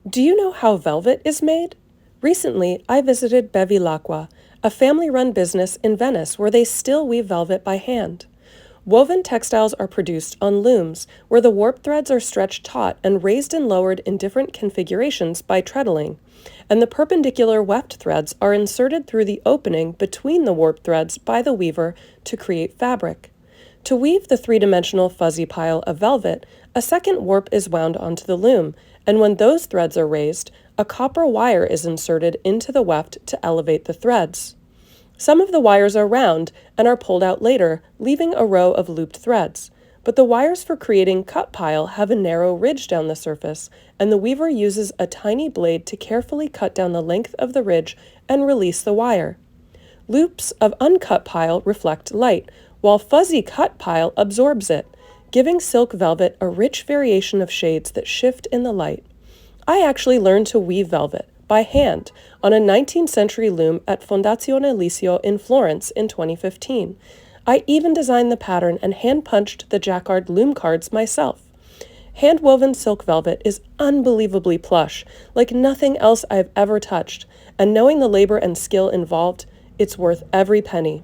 Do you know how velvet is made? Recently, I visited Bevilaqua, a family-run business in Venice where they still weave velvet by hand. Woven textiles are produced on looms, where the warp threads are stretched taut and raised and lowered in different configurations by treadling, and the perpendicular weft threads are inserted through the opening between the warp threads by the weaver to create fabric. To weave the three-dimensional fuzzy pile of velvet, a second warp is wound onto the loom, and when those threads are raised, a copper wire is inserted into the weft to elevate the threads. Some of the wires are round and are pulled out later, leaving a row of looped threads. But the wires for creating cut pile have a narrow ridge down the surface, and the weaver uses a tiny blade to carefully cut down the length of the ridge and release the wire. Loops of uncut pile reflect light, while fuzzy cut pile absorbs it, giving silk velvet a rich variation of shades that shift in the light. I actually learned to weave velvet by hand on a 19th century loom at Fondazione Lisio in Florence in 2015. I even designed the pattern and hand-punched the jacquard loom cards myself. Hand-woven silk velvet is unbelievably plush, like nothing else I've ever touched, and knowing the labor and skill involved, it's worth every penny.